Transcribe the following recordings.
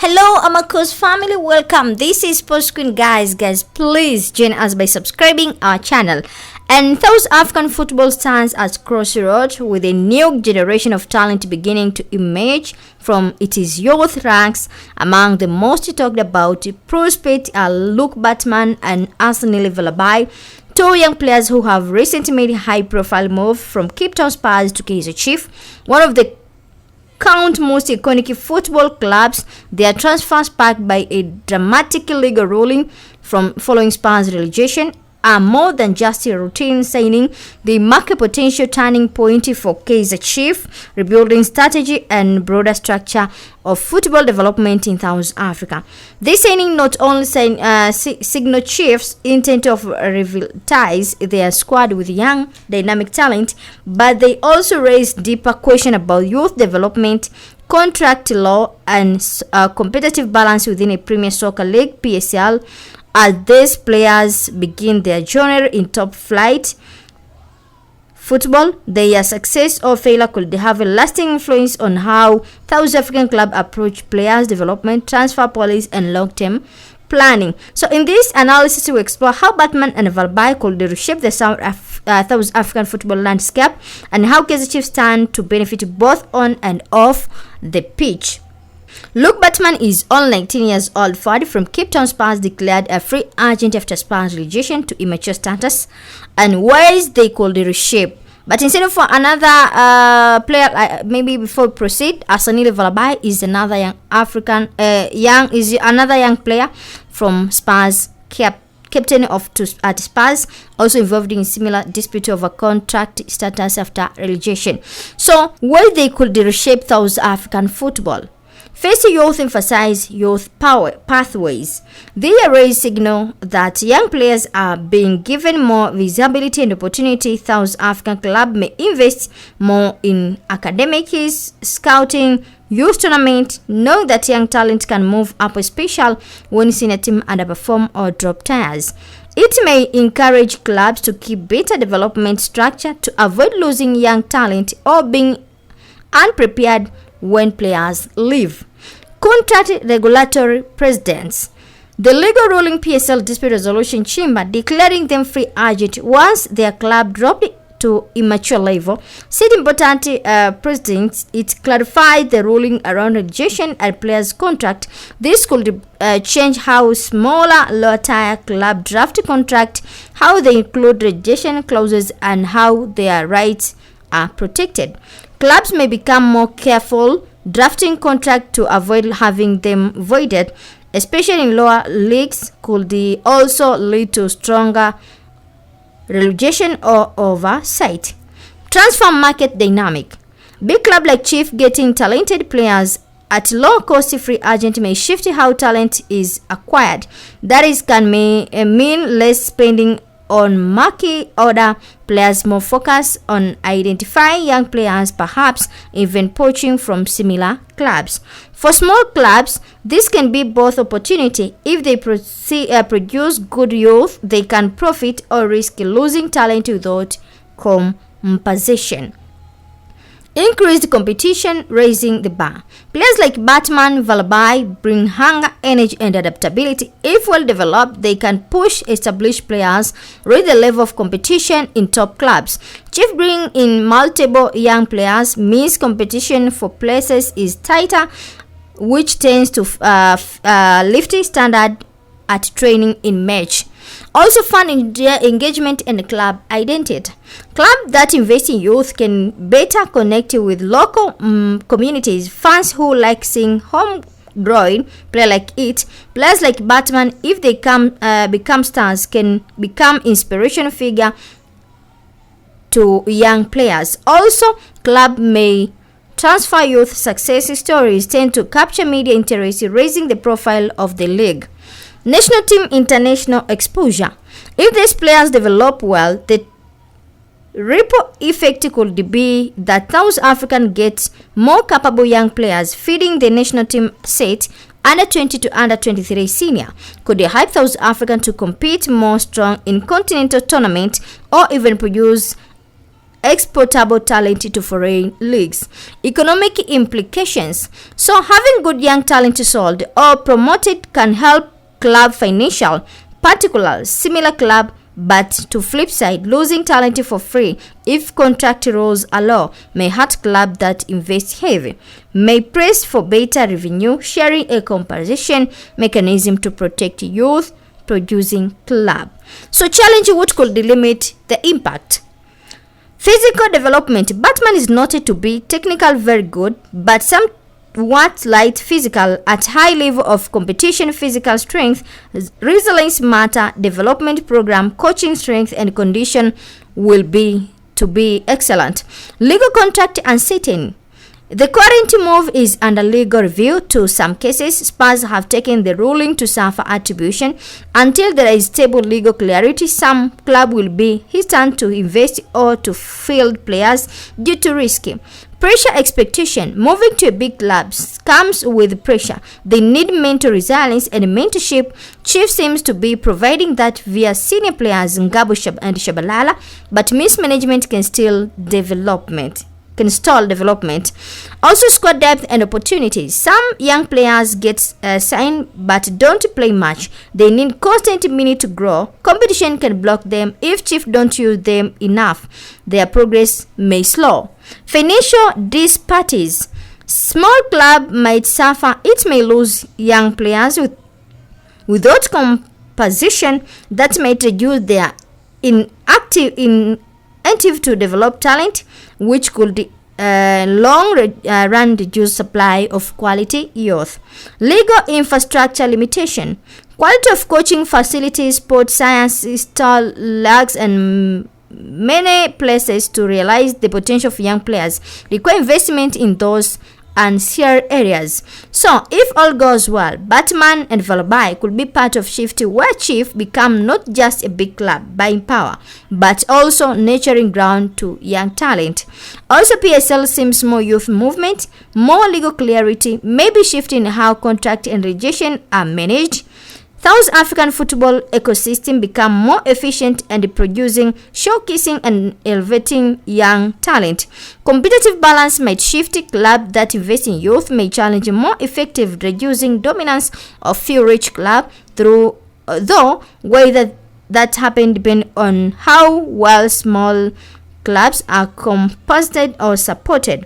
Hello Amako's family, welcome. This is Post Queen. Guys, please join us by subscribing our channel. And South African football stands at crossroads with a new generation of talent beginning to emerge from its youth ranks. Among the most talked about prospects are Baartman and Asanile Valebay, two young players who have recently made a high-profile move from Cape Town Spurs to Kaizer Chiefs, one of the most iconic football clubs. Their transfer sparked by a dramatic legal ruling from following Spurs relegation are more than just a routine signing. They mark a potential turning point for Kaizer Chiefs rebuilding strategy and broader structure of football development in South Africa. This signing not only signal Chiefs' intent of revitalize their squad with young, dynamic talent, but they also raise deeper questions about youth development, contract law, and competitive balance within a Premier Soccer League (PSL). As these players begin their journey in top flight football, their success or failure could have a lasting influence on how South African clubs approach players' development, transfer policies, and long-term planning. So in this analysis, we explore how Baartman and Valebay could reshape the South African football landscape and how Kaizer Chiefs stand to benefit both on and off the pitch. Baartman is only 19 years old. Forward from Cape Town Spurs declared a free agent after Spurs relegation to immature status, and ways they could reshape. But instead of another player, maybe before we proceed, Asanile Valebay is another young player from Spurs, captain at Spurs, also involved in similar dispute over contract status after relegation. So, where they could reshape South African football. First, youth emphasize youth power pathways. They raise signal that young players are being given more visibility and opportunity. South African club may invest more in academics, scouting, youth tournament, knowing that young talent can move up, especially when senior team underperform or drop tires. It may encourage clubs to keep better development structure to avoid losing young talent or being unprepared when players leave. Contract regulatory precedents. The legal ruling PSL dispute resolution chamber declaring them free agent once their club dropped to immature level set important precedents. It clarified the ruling around relegation and players' contract. This could change how smaller, lower-tier club draft contract, how they include relegation clauses, and how their rights are protected. Clubs may become more careful drafting contract to avoid having them voided, especially in lower leagues. Could also lead to stronger relegation or oversight. Transfer market dynamic. Big club like Chiefs getting talented players at low cost free agent may shift how talent is acquired. That is can mean less spending on marquee order players, more focus on identifying young players, perhaps even poaching from similar clubs. For small clubs, this can be both opportunity. If they produce good youth, they can profit or risk losing talent without compensation. Increased competition, raising the bar. Players like Baartman, Valebay bring hunger, energy, and adaptability. If well developed, they can push established players, raise the level of competition in top clubs. Chiefs bring in multiple young players means competition for places is tighter, which tends to lift standard at training in match. Also, fan engagement and club identity. Clubs that invest in youth can better connect with local communities. Fans who like seeing homegrown play like it. Players like Baartman, if they become stars, can become inspirational figure to young players. Also, club may transfer youth success stories tend to capture media interest, raising the profile of the league. National team international exposure. If these players develop well, the ripple effect could be that South African gets more capable young players feeding the national team set under 20 to under 23 senior. Could hype South African to compete more strong in continental tournament or even produce exportable talent to foreign leagues. Economic implications. So having good young talent sold or promoted can help club financial, particular similar club, but to flip side, losing talent for free if contract rules allow may hurt club that invest heavy. May press for better revenue sharing, a compensation mechanism to protect youth producing club. So challenge what could limit the impact. Physical development. Baartman is noted to be technical very good, but somewhat light physical at high level of competition. Physical strength, resilience matter, development program, coaching strength and condition will be to be excellent. Legal contract uncertain. The current move is under legal review. To some cases, Spurs have taken the ruling to suffer attribution. Until there is stable legal clarity, some club will be hesitant to invest or to field players due to risk. Pressure expectation. Moving to a big club comes with pressure. They need mental resilience and mentorship. Chief seems to be providing that via senior players Ngabo and Shabalala, but mismanagement can stall development. Also squad depth and opportunities. Some young players get signed but don't play much. They need constant minute to grow. Competition can block them. If Chief don't use them enough, their progress may slow. Financial disparities. Small club might suffer. It may lose young players without composition that might reduce their incentive to develop talent, which could long-run reduce supply of quality youth. Legal infrastructure limitation. Quality of coaching facilities, sports science still lags, and many places to realize the potential of young players require investment in those ancillary areas. So if all goes well, Baartman and Valebay could be part of shift where Chief become not just a big club buying power, but also nurturing ground to young talent. Also, PSL seems more youth movement, more legal clarity, maybe shifting how contract and rejection are managed. South African football ecosystem become more efficient and producing, showcasing and elevating young talent. Competitive balance might shift. Club that invest in youth may challenge more effective, reducing dominance of few rich club through though whether that happen depend on how well small clubs are composed or supported.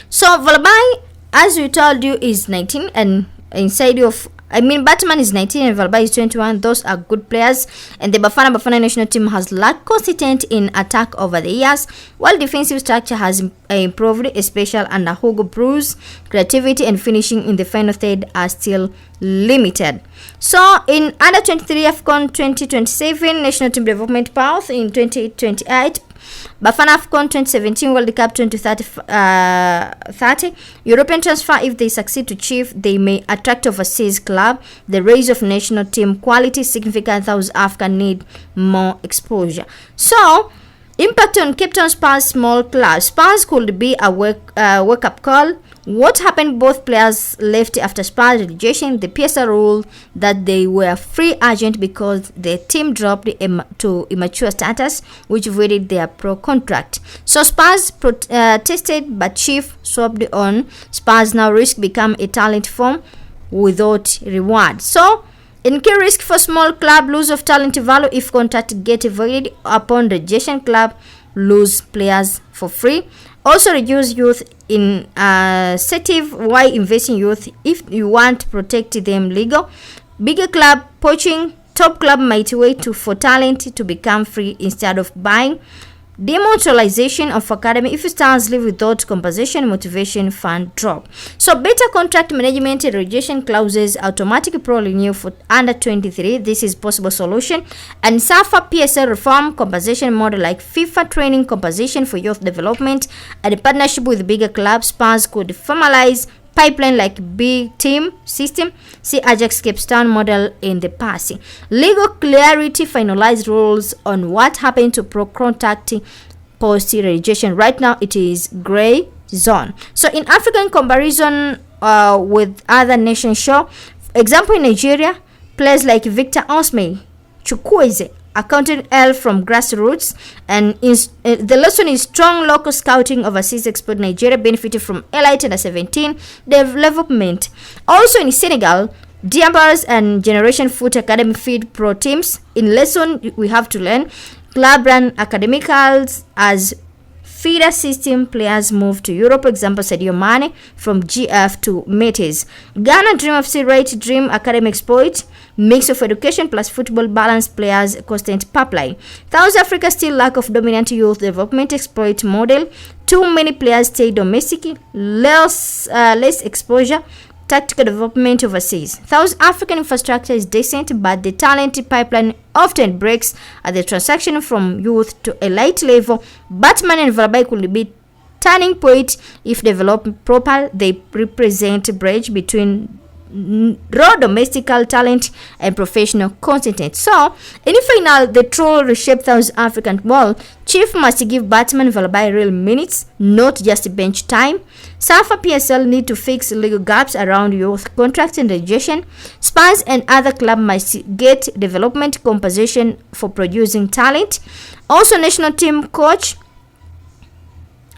So Valebay, as we told you, is 19 and inside of Baartman is 19 and Valebay is 21. Those are good players, and the Bafana national team has lacked consistent in attack over the years, while defensive structure has improved, especially under Hugo Broos. Creativity and finishing in the final third are still limited. So in under 23 AFCON 2027 national team development path in 2028, Bafana AFCON 2017 World Cup 2030, European transfer. If they succeed to achieve, they may attract overseas club. The rise of national team quality significant. South Africa need more exposure. So impact on Cape Town Spurs small club. Spurs could be a wake up call. What happened? Both players left after Spurs relegation. The PSL ruled that they were free agent because the team dropped to immature status, which voided their pro contract. So Spurs protested, but Chief swapped on. Spurs now risk become a talent form without reward. So in key risk for small club, loss of talent value if contract get voided upon rejection. Club lose players for free. Also reduce youth incentive. Why invest in youth if you want to protect them legal? Bigger club poaching. Top club might wait for talent to become free instead of buying. Demotivation of academy. If stars live without compensation, motivation fund drop. So better contract management, rejection clauses, automatic pro renew for under 23. This is possible solution. And SAFA PSL reform, compensation model like FIFA training, compensation for youth development, and a partnership with bigger clubs. Spurs could formalize pipeline like big team system. See Ajax Cape Town model in the past. Legal clarity, finalized rules on what happened to pro contract post relegation. Right now it is gray zone. So in African comparison with other nations, show example in Nigeria, players like Victor Osimhen, Chukwueze, accounted L from grassroots, and the lesson is strong local scouting overseas export. Nigeria benefited from elite under 17 development. Also in Senegal, Diambars and Generation Foot Academy feed pro teams. In lesson, we have to learn club run academicals as feeder system players move to Europe. Example, Sadio Mane from GF to Metis. Ghana Dream FC Right Dream Academy exploit. Mix of education plus football balance players constant pipeline. South Africa still lack of dominant youth development exploit model. Too many players stay domestic. Less exposure. Tactical development overseas. South African infrastructure is decent, but the talent pipeline often breaks at the transaction from youth to elite level. Baartman and Valebay could be turning point if developed proper. They represent a bridge between raw domestical talent and professional content. So, in the final, the troll reshaped South African ball. Chief must give Baartman Valebay real minutes, not just bench time. SAFA PSL need to fix legal gaps around youth contracts and relegation. Spurs and other clubs must get development compensation for producing talent. Also, national team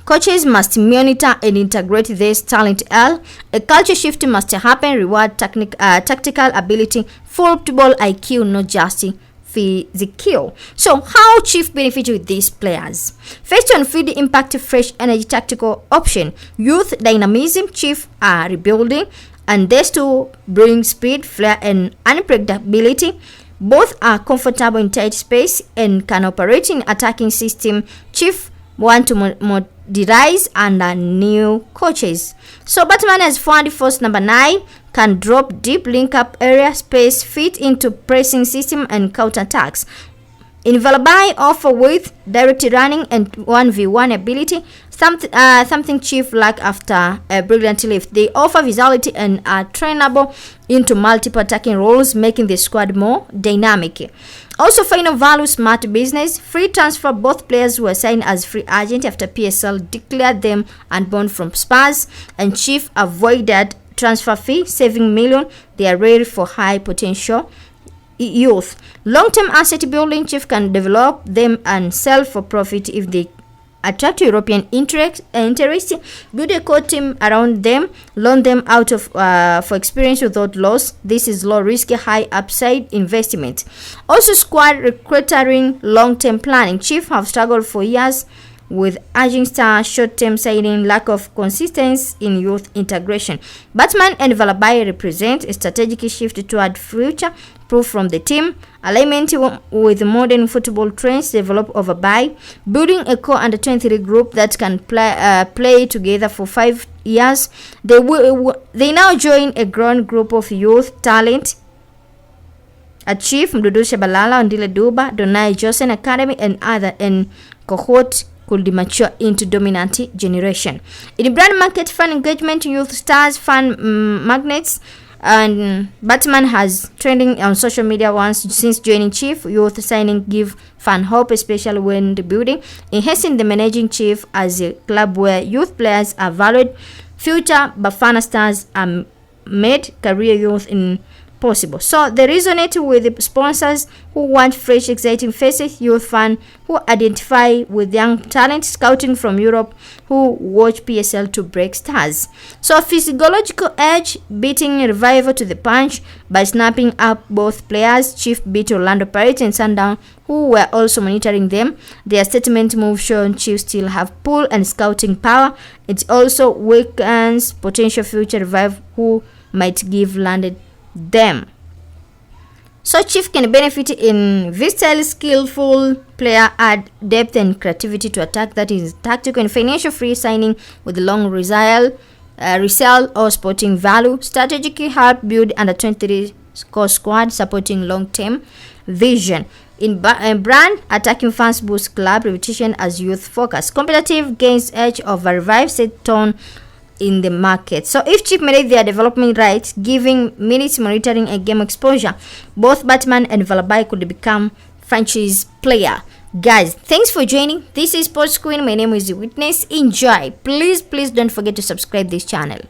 coaches must monitor and integrate this talent L. A culture shift must happen, reward tactical ability, football IQ, not just physical. So, how Chief benefit with these players? First, on field impact, fresh energy, tactical option. Youth dynamism, Chief are rebuilding, and these two bring speed, flair, and unpredictability. Both are comfortable in tight space and can operate in attacking system. Chief want to modernize under new coaches. So Baartman has found force number 9, can drop deep, link up area, space, fit into pressing system and counter attacks. In Valebay, offer with direct running and 1v1 ability, something Chief lack after a brilliant lift. They offer visuality and are trainable into multiple attacking roles, making the squad more dynamic. Also, final value, smart business, free transfer. Both players were signed as free agent after PSL declared them unborn from Spurs, and Chief avoided transfer fee, saving million. They are ready for high potential youth. Long-term asset building, Chief can develop them and sell for profit if they attract European interest, build a core team around them, loan them out of for experience without loss. This is low risk, high upside investment. Also, squad recruiting, long-term planning. Chief have struggled for years with aging star, short-term signing, lack of consistency in youth integration. Baartman and Valebay represent a strategic shift toward future proof from the team. Alignment with modern football trends developed over by building a core under 23 group that can play together for 5 years. They now join a growing group of youth talent. Chief Mdudu Shabalala, Ndile Duba, Donai Johnson Academy, and other and cohort could mature into dominant generation. In brand market, fan engagement, youth stars, fan magnets, and Baartman has trending on social media once since joining Chief. Youth signing give fan hope, especially when debuting. Enhancing the managing Chief as a club where youth players are valued. Future Bafana stars are made, career youth in possible. So they resonate with the sponsors who want fresh, exciting faces, youth fan who identify with young talent, scouting from Europe who watch PSL to break stars. So physiological edge, beating Revival to the punch by snapping up both players. Chief beat Orlando Pirates and Sundown, who were also monitoring them. Their statement move shown Chief still have pull and scouting power. It also weakens potential future Revival who might give landed them. So Chief can benefit in versatile, skillful player, add depth and creativity to attack. That is tactical and financial free signing with long resale or sporting value. Strategically help build under 23 core squad, supporting long-term vision. In brand, attacking fans boost club reputation as youth focus. Competitive gains edge over Revive set tone in the market. So if Chief manage their development right, giving minutes, monitoring, and game exposure, both Baartman and Valebay could become franchise player. Guys, thanks for joining. This is Sports Queen. My name is The Witness. Enjoy. Please don't forget to subscribe this channel.